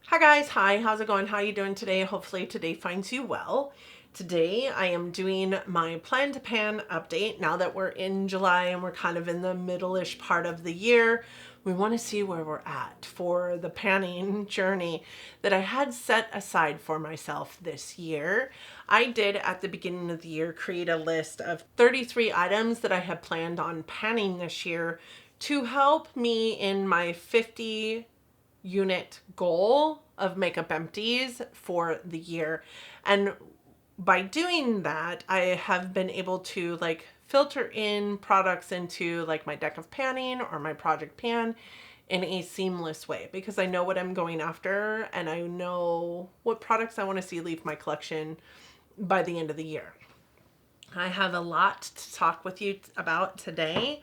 Hi guys, hi, how's it going? How you doing today? Hopefully today finds you well. Today I am doing my plan to pan update. Now that we're in July and we're kind of in the middle-ish part of the year, we want to see where we're at for the panning journey that I had set aside for myself this year. I did at the beginning of the year create a list of 33 items that I had planned on panning this year to help me in my 50 unit goal of makeup empties for the year. And by doing that, I have been able to filter in products into like my deck of panning or my project pan in a seamless way because I know what I'm going after and I know what products I want to see leave my collection by the end of the year. I have a lot to talk with you about today.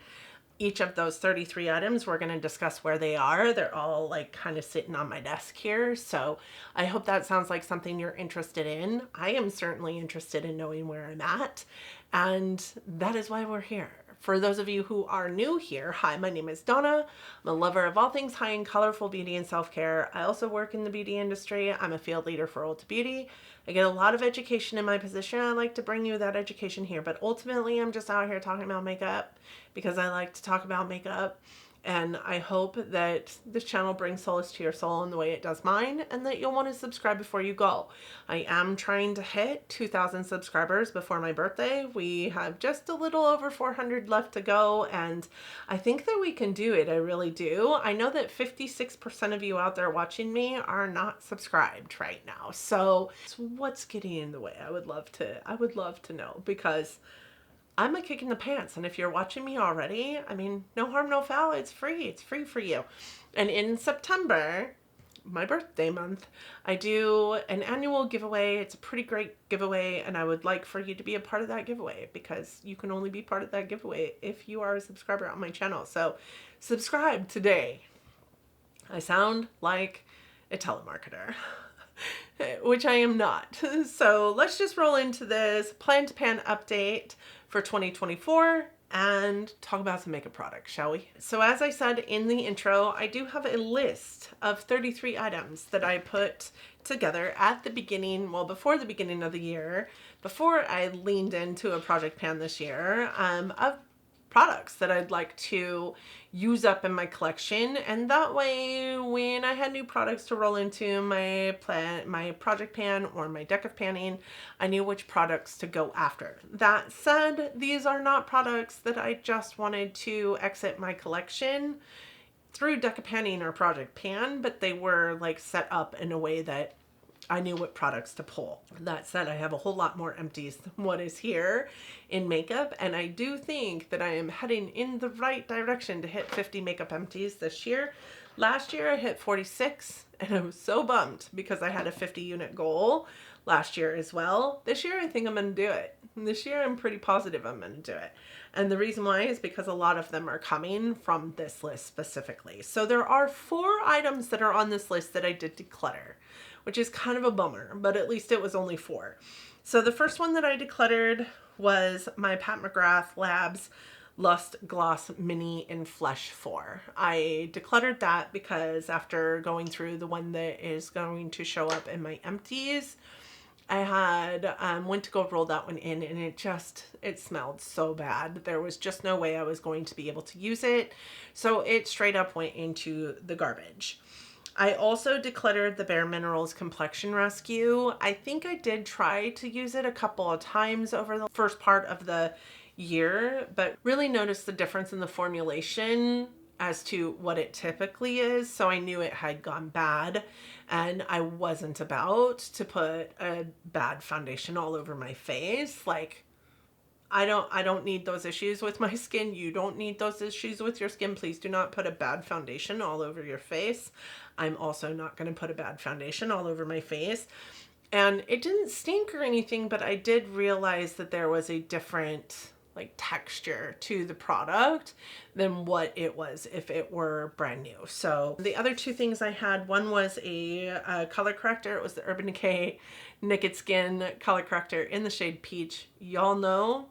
Each of those 33 items, we're going to discuss where they are. They're all like kind of sitting on my desk here. So I hope that sounds like something you're interested in. I am certainly interested in knowing where I'm at. And that is why we're here. For those of you who are new here, hi, my name is Donna. I'm a lover of all things high and colorful beauty and self-care. I also work in the beauty industry. I'm a field leader for Ulta Beauty. I get a lot of education in my position. I like to bring you that education here, but ultimately I'm just out here talking about makeup because I like to talk about makeup. And I hope that this channel brings solace to your soul in the way it does mine and that you'll want to subscribe before you go. I am trying to hit 2,000 subscribers before my birthday. We have just a little over 400 left to go and I think that we can do it. I really do. I know that 56% of you out there watching me are not subscribed right now. So what's getting in the way? I would love to know because I'm a kick in the pants. And if you're watching me already, I mean, no harm, no foul. It's free. It's free for you. And in September, my birthday month, I do an annual giveaway. It's a pretty great giveaway. And I would like for you to be a part of that giveaway because you can only be part of that giveaway if you are a subscriber on my channel. So subscribe today. I sound like a telemarketer. Which I am not. So let's just roll into this plan to pan update for 2024 and talk about some makeup products, shall we? So as I said in the intro, I do have a list of 33 items that I put together at the beginning, well, before the beginning of the year, before I leaned into a project pan this year, of products that I'd like to use up in my collection. And that way, when I had new products to roll into my project pan or my deck of panning, I knew which products to go after. That said, these are not products that I just wanted to exit my collection through deck of panning or project pan, but they were like set up in a way that I knew what products to pull. That said, I have a whole lot more empties than what is here in makeup. And I do think that I am heading in the right direction to hit 50 makeup empties this year. Last year I hit 46 and I was so bummed because I had a 50 unit goal last year as well. This year I think I'm going to do it. This year I'm pretty positive I'm going to do it. And the reason why is because a lot of them are coming from this list specifically. So there are 4 items that are on this list that I did declutter, which is kind of a bummer, but at least it was only 4. So the first one that I decluttered was my Pat McGrath Labs Lust Gloss Mini in Flesh 4. I decluttered that because after going through the one that is going to show up in my empties, I had went to go roll that one in and it smelled so bad. There was just no way I was going to be able to use it. So it straight up went into the garbage. I also decluttered the Bare Minerals Complexion Rescue. I think I did try to use it a couple of times over the first part of the year, but really noticed the difference in the formulation as to what it typically is. So I knew it had gone bad and I wasn't about to put a bad foundation all over my face. Like, I don't need those issues with my skin. You don't need those issues with your skin. Please do not put a bad foundation all over your face. I'm also not going to put a bad foundation all over my face. And it didn't stink or anything, but I did realize that there was a different texture to the product than what it was if it were brand new. So the other 2 things I had, one was a color corrector. It was the Urban Decay Naked Skin color corrector in the shade Peach. Y'all know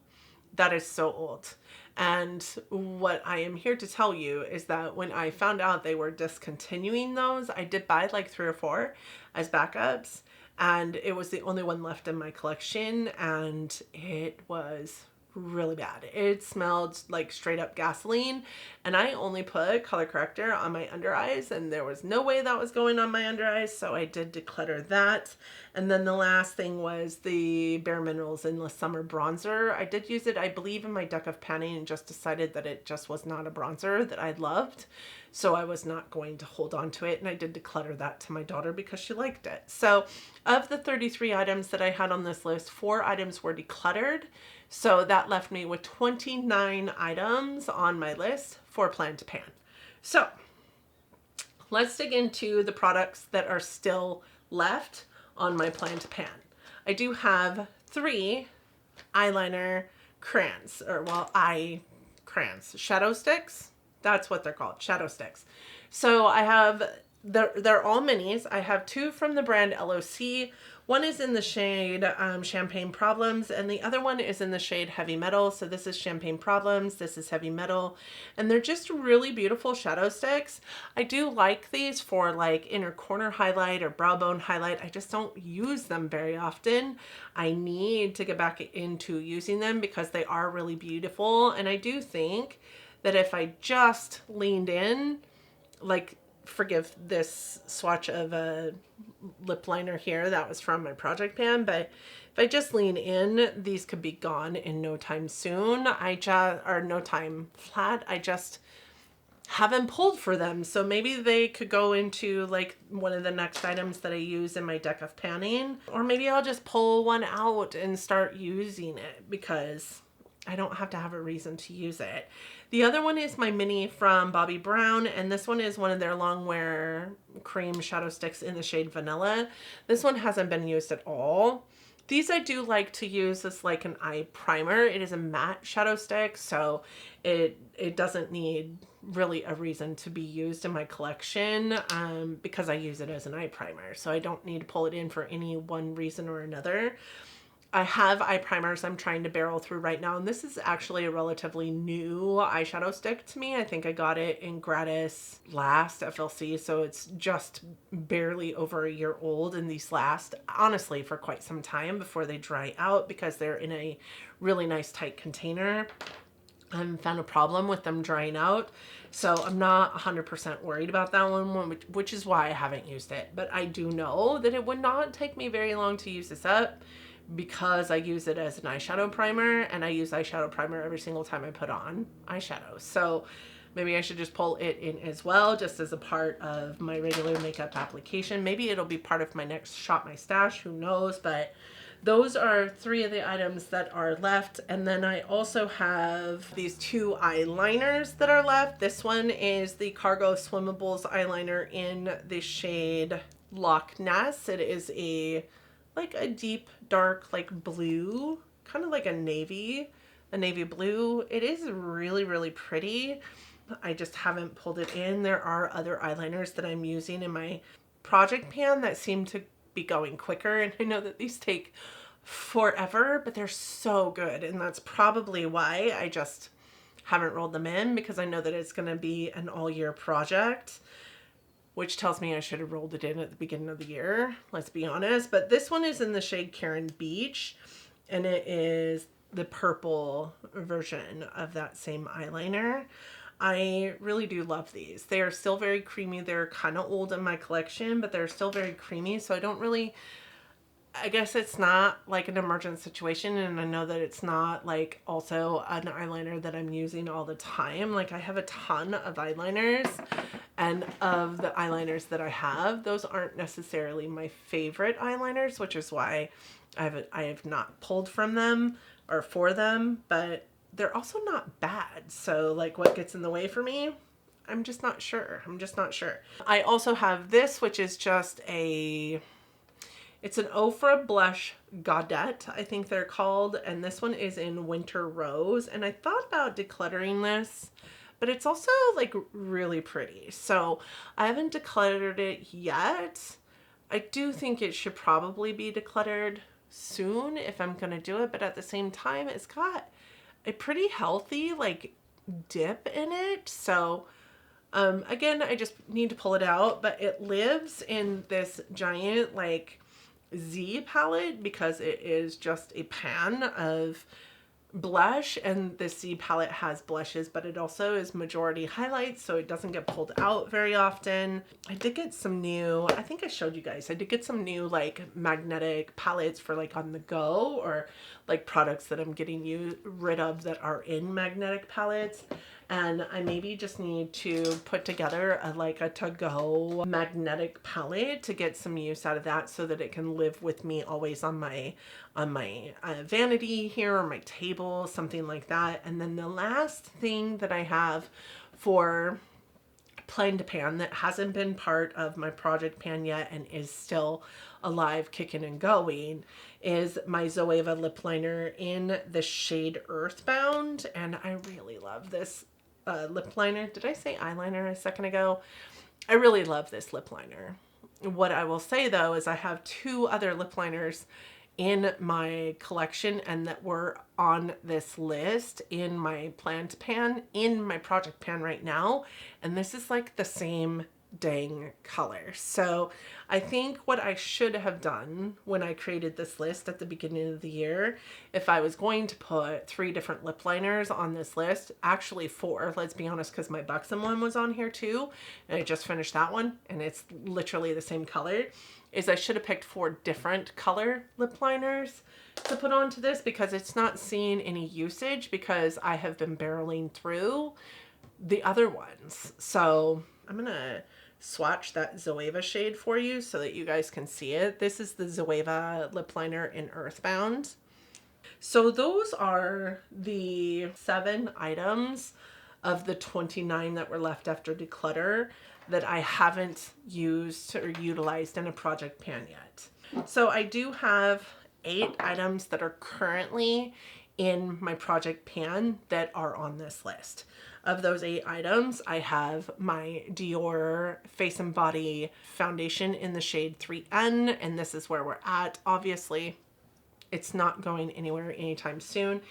that is so old. And what I am here to tell you is that when I found out they were discontinuing those, I did buy like 3 or 4 as backups, and it was the only one left in my collection, and it was really bad. It smelled like straight up gasoline, and I only put color corrector on my under eyes, and there was no way that was going on my under eyes, so I did declutter that. And then the last thing was the Bare Minerals Endless Summer Bronzer. I did use it, I believe, in my deck of panning, and just decided that it just was not a bronzer that I loved, so I was not going to hold on to it, and I did declutter that to my daughter because she liked it. So of the 33 items that I had on this list, 4 items were decluttered. So that left me with 29 items on my list for Plan to Pan. So let's dig into the products that are still left on my Plan to Pan. I do have 3 eyeliner crayons, or well, eye crayons, shadow sticks. That's what they're called, shadow sticks. So I have, they're all minis. I have 2 from the brand LOC. One is in the shade Champagne Problems, and the other one is in the shade Heavy Metal. So this is Champagne Problems, this is Heavy Metal, and they're just really beautiful shadow sticks. I do like these for like inner corner highlight or brow bone highlight. I just don't use them very often. I need to get back into using them because they are really beautiful, and I do think that if I just leaned in, like, forgive this swatch of a lip liner here, that was from my project pan, but if I just lean in, these could be gone in no time soon. Or no time flat. I just haven't pulled for them. So maybe they could go into like one of the next items that I use in my deck of panning, or maybe I'll just pull one out and start using it because I don't have to have a reason to use it. The other one is my mini from Bobbi Brown, and this one is one of their long wear cream shadow sticks in the shade Vanilla. This one hasn't been used at all. These I do like to use as like an eye primer. It is a matte shadow stick, so it doesn't need really a reason to be used in my collection because I use it as an eye primer, so I don't need to pull it in for any one reason or another. I have eye primers I'm trying to barrel through right now, and this is actually a relatively new eyeshadow stick to me. I think I got it in gratis last FLC, so it's just barely over a year old, and these last, honestly, for quite some time before they dry out because they're in a really nice tight container. I haven't found a problem with them drying out, so I'm not 100% worried about that one, which is why I haven't used it. But I do know that it would not take me very long to use this up, because I use it as an eyeshadow primer, and I use eyeshadow primer every single time I put on eyeshadow. So maybe I should just pull it in as well, just as a part of my regular makeup application. Maybe it'll be part of my next Shop My Stash, who knows, but those are 3 of the items that are left. And then I also have these 2 eyeliners that are left. This one is the Cargo Swimmables eyeliner in the shade Loch Ness. It is like a deep dark like blue, kind of like a navy blue. It is really, really pretty. I just haven't pulled it in. There are other eyeliners that I'm using in my project pan that seem to be going quicker, and I know that these take forever, but they're so good, and that's probably why I just haven't rolled them in, because I know that it's going to be an all-year project, which tells me I should have rolled it in at the beginning of the year, let's be honest. But this one is in the shade Karen Beach, and it is the purple version of that same eyeliner. I really do love these. They are still very creamy. They're kind of old in my collection, but they're still very creamy, so I don't really, I guess it's not like an emergent situation, and I know that it's not like also an eyeliner that I'm using all the time. Like, I have a ton of eyeliners, and of the eyeliners that I have, those aren't necessarily my favorite eyeliners, which is why I have not pulled from them or for them, but they're also not bad. So like, what gets in the way for me? I'm just not sure. I also have this, which is just it's an Ofra Blush Gaudette, I think they're called, and this one is in Winter Rose, and I thought about decluttering this, but it's also like really pretty, so I haven't decluttered it yet. I do think it should probably be decluttered soon if I'm gonna do it, but at the same time, it's got a pretty healthy like dip in it. So again, I just need to pull it out, but it lives in this giant like Z palette because it is just a pan of blush, and the C palette has blushes, but it also is majority highlights, so it doesn't get pulled out very often. I did get some new, I think I showed you guys, I did get some new like magnetic palettes for like on the go, or like products that I'm getting rid of that are in magnetic palettes. And I maybe just need to put together like a to-go magnetic palette to get some use out of that, so that it can live with me always on my vanity here or my table, something like that. And then the last thing that I have for plan to pan that hasn't been part of my project pan yet and is still alive, kicking and going, is my Zoeva lip liner in the shade Earthbound. And I really love this lip liner. Did I say eyeliner a second ago? I really love this lip liner. What I will say though is I have two other lip liners in my collection and that were on this list in my planned pan, in my project pan right now. And this is like the same dang color. So I think what I should have done when I created this list at the beginning of the year, if I was going to put 3 different lip liners on this list, actually 4, let's be honest, because my Buxom one was on here too, and I just finished that one and it's literally the same color, is I should have picked 4 different color lip liners to put onto this, because it's not seeing any usage because I have been barreling through the other ones. So I'm gonna swatch that Zoeva shade for you so that you guys can see it. This is the Zoeva lip liner in Earthbound. So those are the 7 items of the 29 that were left after declutter that I haven't used or utilized in a project pan yet. So I do have 8 items that are currently in my project pan that are on this list. Of those 8 items, I have my Dior Face and Body foundation in the shade 3N, and this is where we're at. Obviously, it's not going anywhere anytime soon.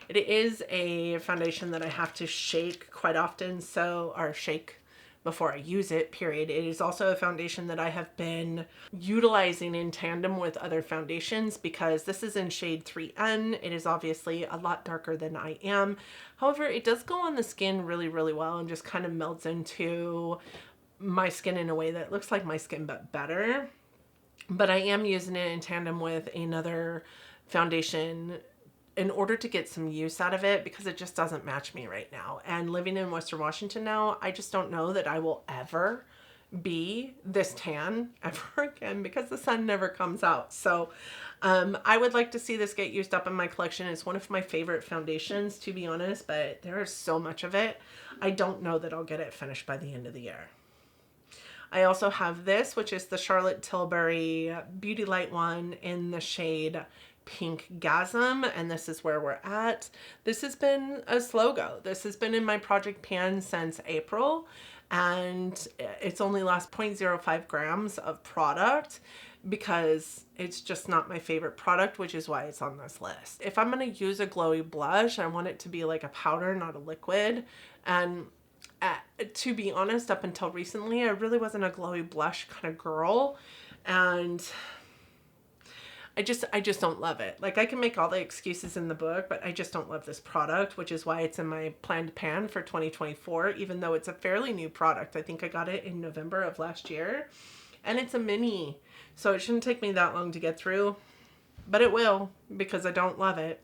It is a foundation that I have to shake quite often, or shake before I use it, period. It is also a foundation that I have been utilizing in tandem with other foundations because this is in shade 3N. It is obviously a lot darker than I am. However, it does go on the skin really, really well and just kind of melts into my skin in a way that looks like my skin but better. But I am using it in tandem with another foundation in order to get some use out of it, because it just doesn't match me right now. And living in Western Washington now, I just don't know that I will ever be this tan ever again, because the sun never comes out. So I would like to see this get used up in my collection. It's one of my favorite foundations, to be honest, but there is so much of it. I don't know that I'll get it finished by the end of the year. I also have this, which is the Charlotte Tilbury Beauty Light one in the shade Pink Gasm, and this is where we're at. This has been a slow go. This has been in my project pan since April, and it's only lost 0.05 grams of product because it's just not my favorite product, which is why it's on this list. If I'm going to use a glowy blush, I want it to be like a powder, not a liquid. And to be honest, up until recently, I really wasn't a glowy blush kind of girl, and I just don't love it. Like, I can make all the excuses in the book, but I just don't love this product, which is why it's in my planned pan for 2024, even though it's a fairly new product. I think I got it in November of last year, and it's a mini, so it shouldn't take me that long to get through, but it will, because I don't love it.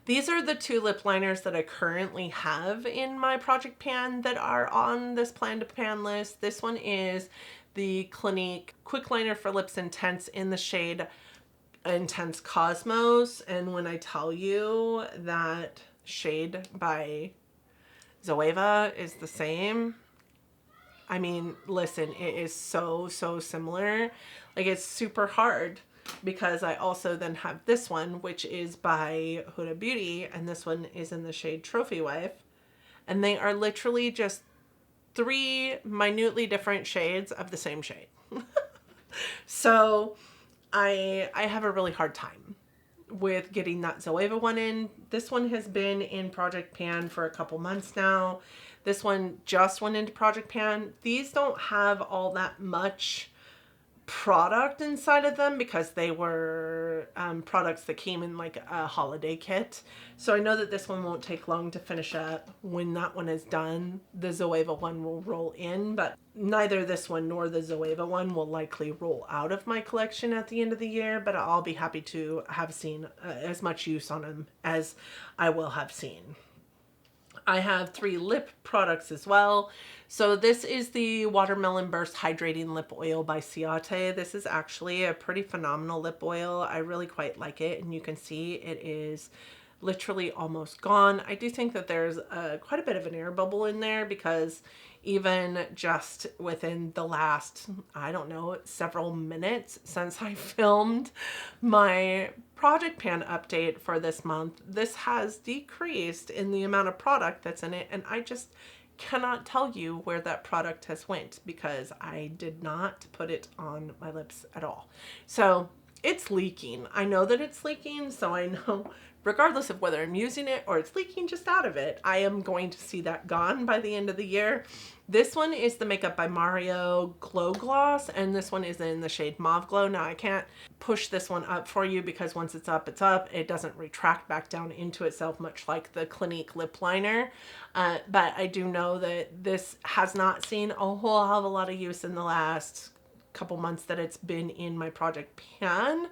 These are the 2 lip liners that I currently have in my project pan that are on this plan to pan list. This one is the Clinique Quick Liner for Lips Intense in the shade Intense Cosmos. And when I tell you that shade by Zoeva is the same, I mean, listen, it is so similar. Like, it's super hard, because I also then have this one, which is by Huda Beauty, and this one is in the shade Trophy Wife. And they are literally just 3 minutely different shades of the same shade. So I have a really hard time with getting that Zoeva one in. This one has been in Project Pan for a couple months now. This one just went into Project Pan. These don't have all that much product inside of them because they were products that came in like a holiday kit. So I know that this one won't take long to finish up. When that one is done, the Zoeva one will roll in, but neither this one nor the Zoeva one will likely roll out of my collection at the end of the year, but I'll be happy to have seen as much use on them as I will have seen. I have 3 lip products as well. So this is the Watermelon Burst Hydrating Lip Oil by Ciate. This is actually a pretty phenomenal lip oil. I really quite like it, and you can see it is literally almost gone. I do think that there's quite a bit of an air bubble in there because even just within the last, I don't know, several minutes since I filmed my Project Pan update for this month, this has decreased in the amount of product that's in it, and I just cannot tell you where that product has went because I did not put it on my lips at all. So it's leaking. I know that it's leaking, so I know regardless of whether I'm using it or it's leaking just out of it, I am going to see that gone by the end of the year. This one is the Makeup by Mario Glow Gloss, and this one is in the shade Mauve Glow. Now I can't push this one up for you because once it's up, it's up. It doesn't retract back down into itself, much like the Clinique lip liner. But I do know that this has not seen a whole hell of a lot of use in the last couple months that it's been in my Project Pan,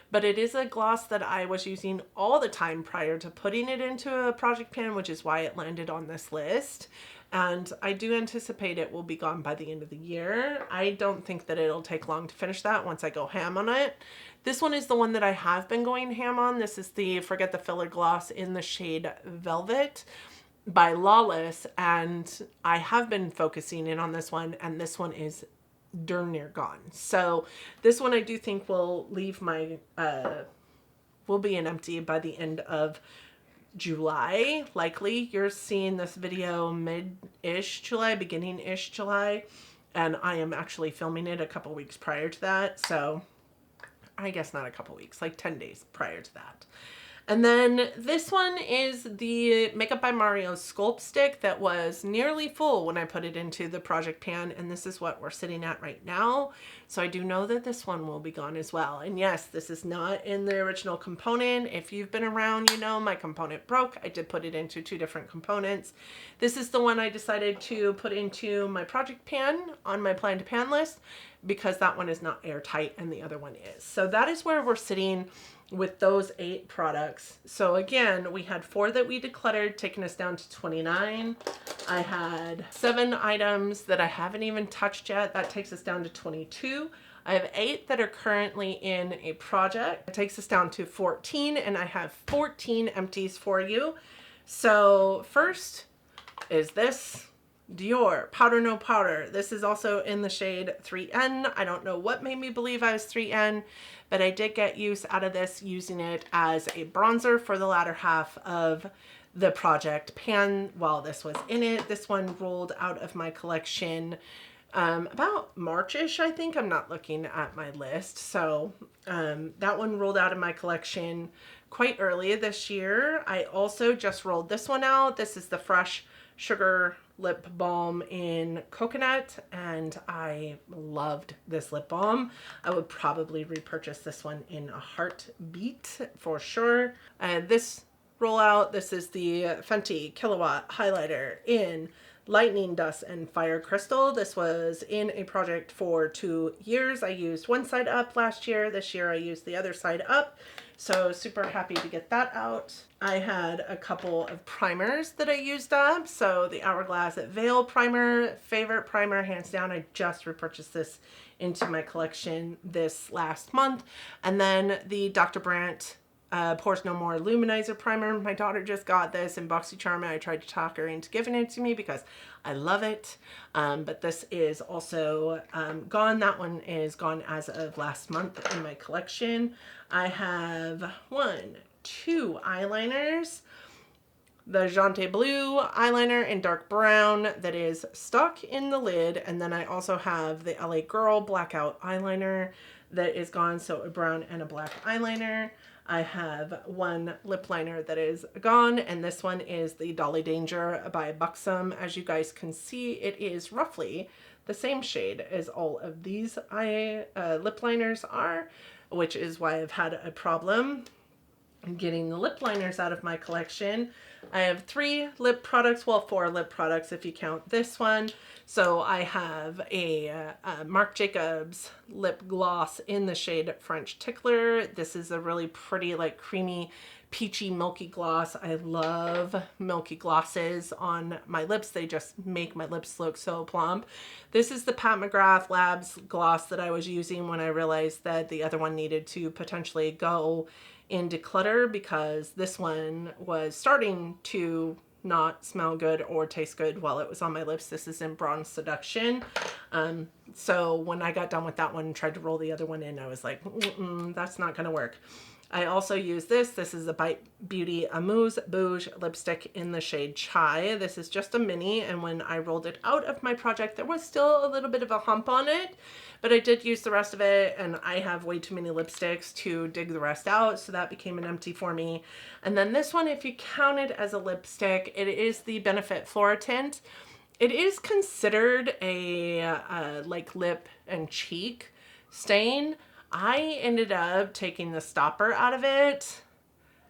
but it is a gloss that I was using all the time prior to putting it into a Project Pan, which is why it landed on this list. And I do anticipate it will be gone by the end of the year. I don't think that it'll take long to finish that once I go ham on it. This one is the one that I have been going ham on. This is the Forget the Filler gloss in the shade Velvet by Lawless, and I have been focusing in on this one, and this one is darn near gone. So this one I do think will leave my will be an empty by the end of July. Likely you're seeing this video mid-ish July, beginning-ish July, and I am actually filming it a couple weeks prior to that, so I guess not a couple weeks, like 10 days prior to that. And then this one is the Makeup by Mario Sculpt Stick that was nearly full when I put it into the Project Pan, and this is what we're sitting at right now. So I do know that this one will be gone as well. And yes, this is not in the original component. If you've been around, you know my component broke. I did put it into 2 different components. This is the one I decided to put into my Project Pan on my Plan to Pan list because that one is not airtight and the other one is. So that is where we're sitting with those 8 products. So again, we had 4 that we decluttered, taking us down to 29. I had 7 items that I haven't even touched yet. That takes us down to 22. I have 8 that are currently in a project. It takes us down to 14, and I have 14 empties for you. So first is this Dior Powder No Powder. This is also in the shade 3N. I don't know what made me believe I was 3N, but I did get use out of this using it as a bronzer for the latter half of the Project Pan while this was in it. This one rolled out of my collection about March-ish, I think. I'm not looking at my list. So that one rolled out of my collection quite early this year. I also just rolled this one out. This is the Fresh Sugar Lip Balm in Coconut, and I loved this lip balm. I would probably repurchase this one in a heartbeat for sure. And this rollout, this is the Fenty Kilowatt Highlighter in Lightning Dust and Fire Crystal. This was in a project for 2 years. I used one side up last year. This year I used the other side up. So super happy to get that out. I had a couple of primers that I used up. So the Hourglass Veil Primer, favorite primer, hands down. I just repurchased this into my collection this last month. And then the Dr. Brandt Pores No More Luminizer Primer. My daughter just got this in BoxyCharm, and I tried to talk her into giving it to me because I love it. But this is also gone. That one is gone as of last month in my collection. I have 1, 2 eyeliners. the Jante Blue eyeliner in dark brown that is stuck in the lid. And then I also have the LA Girl Blackout eyeliner that is gone. So a brown and a black eyeliner. I have one lip liner that is gone, and this one is the Dolly Danger by Buxom. As you guys can see, it is roughly the same shade as all of these lip liners are, which is why I've had a problem getting the lip liners out of my collection. I have 3 lip products, well 4 lip products if you count this one. So I have a Marc Jacobs lip gloss in the shade French Tickler. This is a really pretty, like, creamy peachy milky gloss. I love milky glosses on my lips. They just make my lips look so plump. This is the Pat McGrath Labs gloss that I was using when I realized that the other one needed to potentially go in declutter, because this one was starting to not smell good or taste good while it was on my lips. This is in Bronze Seduction. So when I got done with that one and tried to roll the other one in, I was like, that's not gonna work. I also use this. This is a Bite Beauty Amuse Bouge lipstick in the shade Chai. This is just a mini, and when I rolled it out of my project, there was still a little bit of a hump on it, but I did use the rest of it, and I have way too many lipsticks to dig the rest out, so that became an empty for me. And then this one, if you count it as a lipstick, it is the Benefit Flora Tint. It is considered a like lip and cheek stain. I ended up taking the stopper out of it,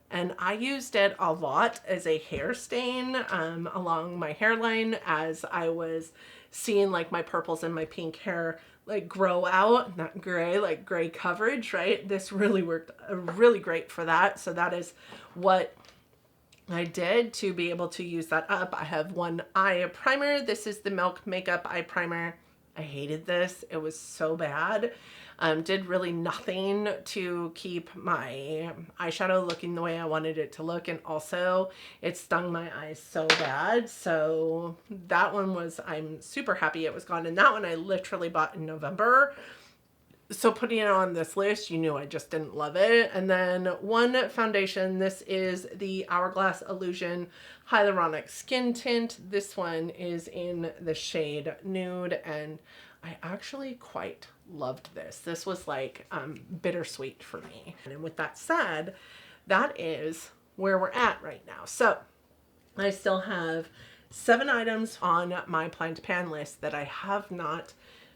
and I used it a lot as a hair stain along my hairline as I was seeing like my purples and my pink hair like grow out, not gray, like gray coverage, right? This really worked really great for that. So that is what I did to be able to use that up. I have one eye primer. This is the Milk Makeup Eye Primer. I hated this. It was so bad. Did really nothing to keep my eyeshadow looking the way I wanted it to look, and also it stung my eyes so bad. So that one was, I'm super happy it was gone, and that one I literally bought in November. So putting it on this list, you knew I just didn't love it. And then one foundation, this is the Hourglass Illusion Hyaluronic Skin Tint. This one is in the shade Nude, and I actually quite loved this. This was like bittersweet for me. And with that said, that is where we're at right now. So I still have 7 items on my plan to pan list that I have not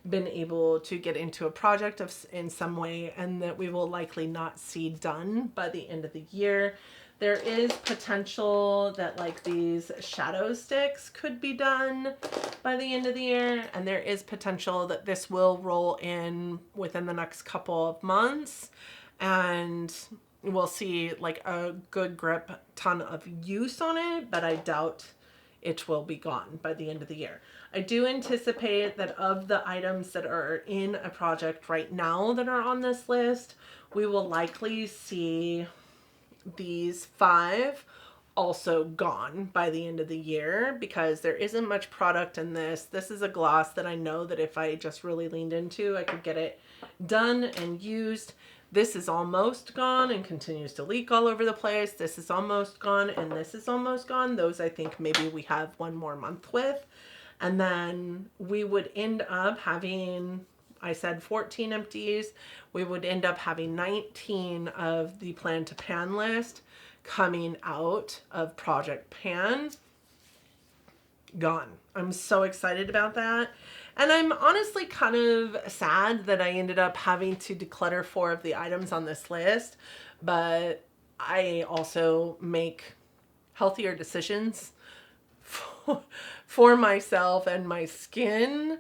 been able to get into a project of in some way, and that we will likely not see done by the end of the year. There is potential that like these shadow sticks could be done by the end of the year, and there is potential that this will roll in within the next couple of months, and we'll see like a good grip ton of use on it, but I doubt it will be gone by the end of the year. I do anticipate that of the items that are in a project right now that are on this list, we will likely see these 5 also gone by the end of the year, because there isn't much product in this. This is a gloss that I know that if I just really leaned into, I could get it done and used. This is almost gone and continues to leak all over the place. This is almost gone, and this is almost gone. Those I think maybe we have 1 more month with. And then we would end up having, I said 14 empties. We would end up having 19 of the plan to pan list coming out of Project Pan. Gone. I'm so excited about that. And I'm honestly kind of sad that I ended up having to declutter 4 of the items on this list, but I also make healthier decisions for myself and my skin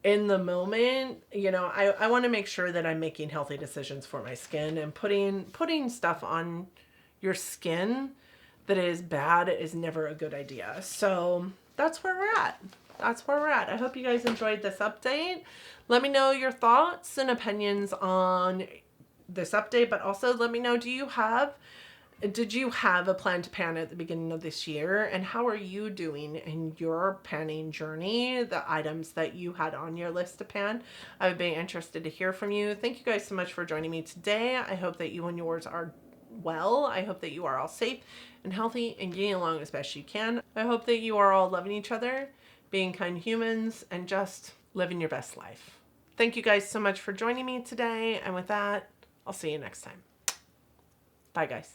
in the moment. You know, I want to make sure that I'm making healthy decisions for my skin, and putting stuff on your skin that is bad is never a good idea. So that's where we're at. That's where we're at. I hope you guys enjoyed this update. Let me know your thoughts and opinions on this update, but also let me know, did you have a plan to pan at the beginning of this year, and how are you doing in your panning journey, the items that you had on your list to pan? I would be interested to hear from you. Thank you guys so much for joining me today. I hope that you and yours are well. I hope that you are all safe and healthy and getting along as best you can. I hope that you are all loving each other, being kind humans, and just living your best life. Thank you guys so much for joining me today. And with that, I'll see you next time. Bye, guys.